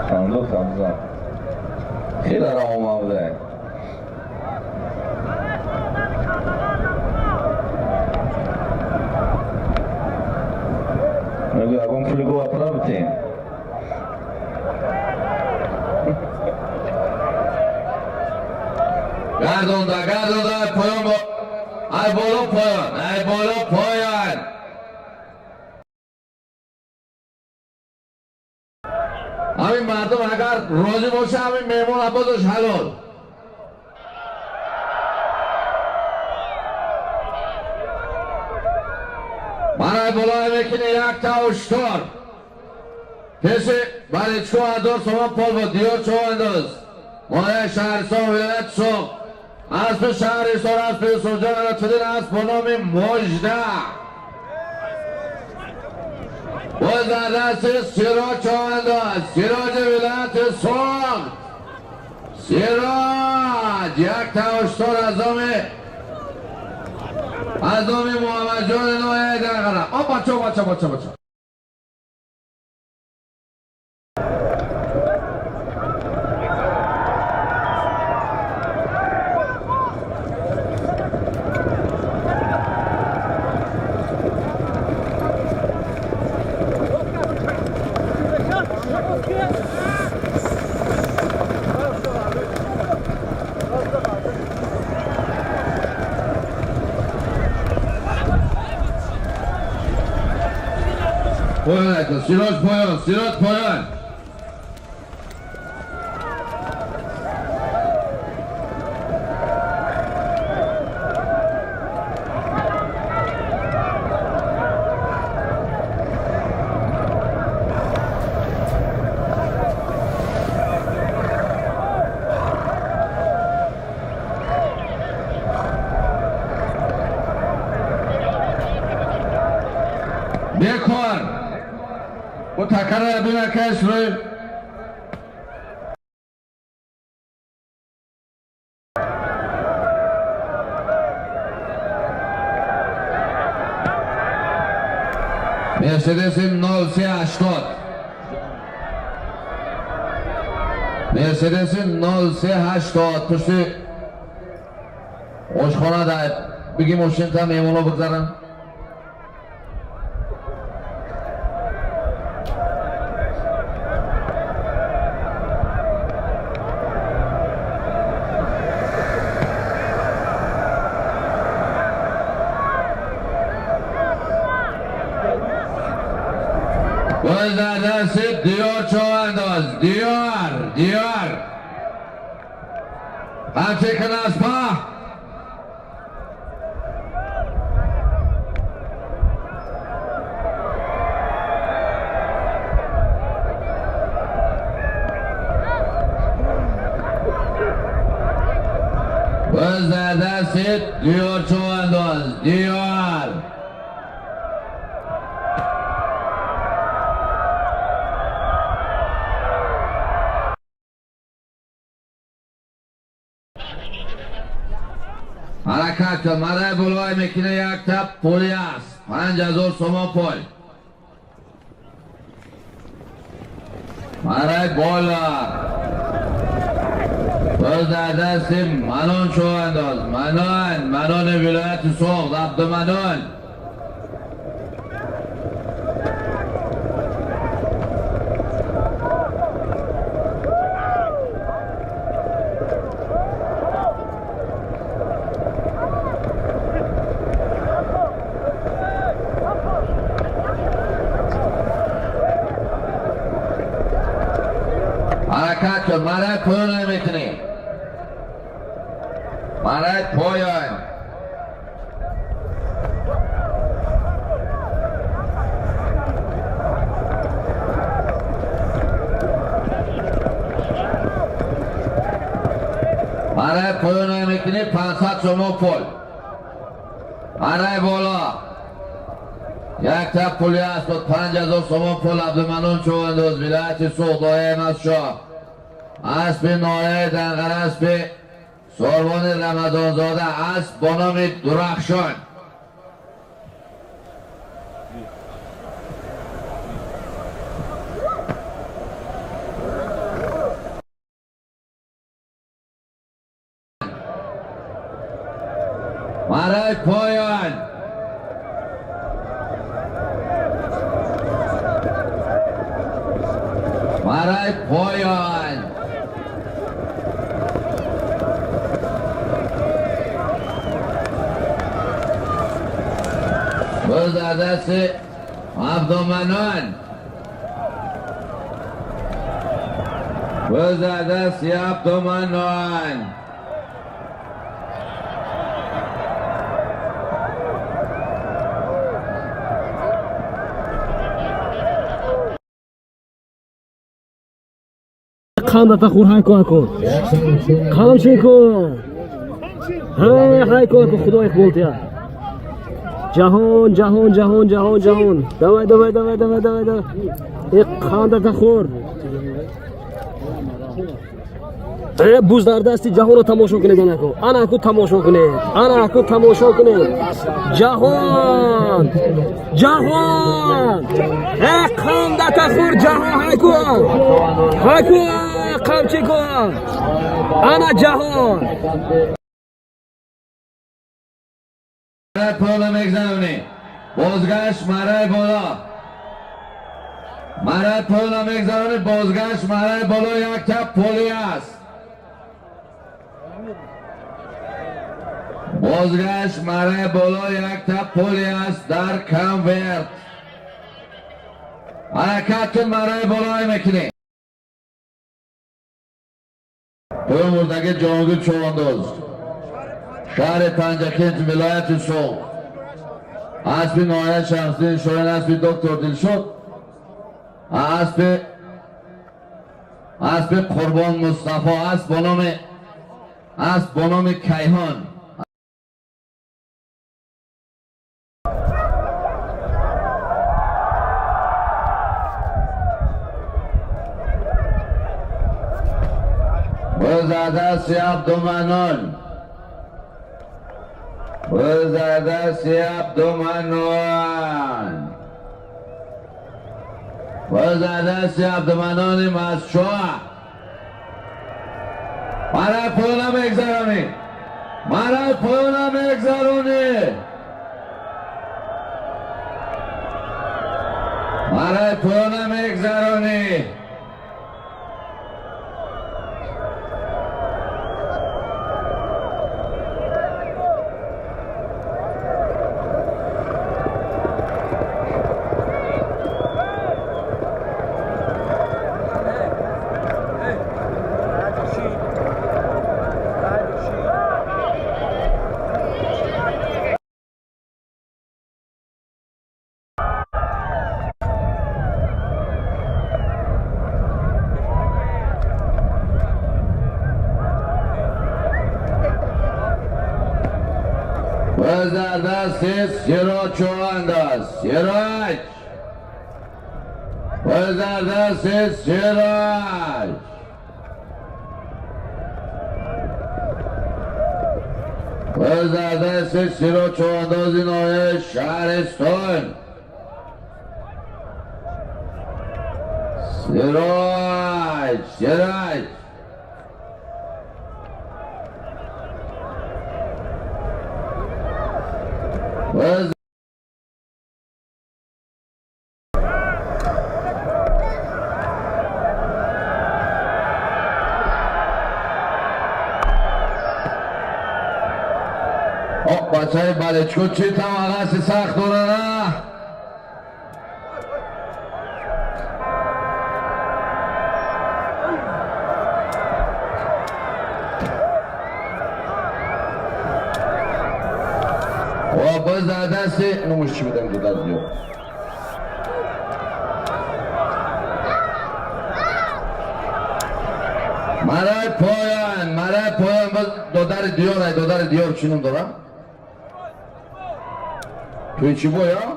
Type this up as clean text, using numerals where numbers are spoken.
صندوق خمسة خیلی رام آمده نگو اگم فلگو اپنا بتیم گردونده ای پایان با ای بالا پایان همین مردم اگر راضی باشه همین میمون عبادش حلال برای بالای میکنه یک تا اشتار کسی برای چو انداز سامان پال با دیار چو انداز مانه شهرستان ولایت سوق اسب شهرستان اسب سوجان رتفدین اسب با نام مجده باز در دست سراج چو انداز سراج ولایت سوق سراج یک تا اشتار از نام محمد جان نوعی در قرار بچه پایان ایتا سراج پایان بیکار و تکرار بینا کش روی مرسدس 0380 مرسدس 0380 پشتی آشخانه داید بگی ماشین تا میمونا بگذارن باز در دست دیار چو انداز دیار همچه کن از پا باز در دست دیار چو انداز دیار حرکت کن مرای بلوای میکنه یک تپ پولی است 5000 سومان پول مرای بالا باز در دست منان شو انداز منان ولایت سوق عبد منان حرکت کن مرای پایان میکنی مرای پایان مرای پایان میکنی 500 سومان پول مرای بالا یک تپ پولی است بود 5000 سومان پول عبدالمنون چو انداز ولایت سوق دایم از شاه اسب نایه دنقر اسب ساروان رمضان زاده اسب با نام درخشان برای پایان. برای پایان. باز در دست عبدالمنان. باز در دست عبدالمنان. خانده تا خور های کن خانم چی کن های کن خدای خودت جهان جهان جهان جهان جهان دوای یک خانده تا خور بوز در دستی جهان رو تماشا کنید انا کو تماشا کنید جهان جهان یک خانده تا خور جهان های کن قمچی کن انا جهان مرای پایان میگذرونی. بازگشت مرای بالا. مرای پایان میگذرونی. بازگشت مرای بالا. یک تپ پولی است. بازگشت مرای بالا. یک تپ پولی است در کامورد. حرکت کن مرای بالا میکنی. پایان مردگی جهانگیر چوانداز شهر پنجکینج ولایت سوغ. اسب نهایت شمسی شاین اسب دکتر دلشد. اسب قربان مصطفی اسب با نام کیهان. باز در دست عبدالمنان. باز در دست عبدالمنان. باز در دست عبدالمنان مزشاه. مرای پایان میگذرونی. مرای پایان میگذرونی. مرای پایان میگذرونی. باز در دست سراج چوانداز. سراج. باز در دست سراج. باز در دست سراج چوانداز نایه شهرستان. سراج. باز بچه های بلچکو چی توقعست سخت دارن باز در دست نموش چی بدم دو دست بیو مرای پایان باز دو در دیار چی نم دارم توی چی بو یا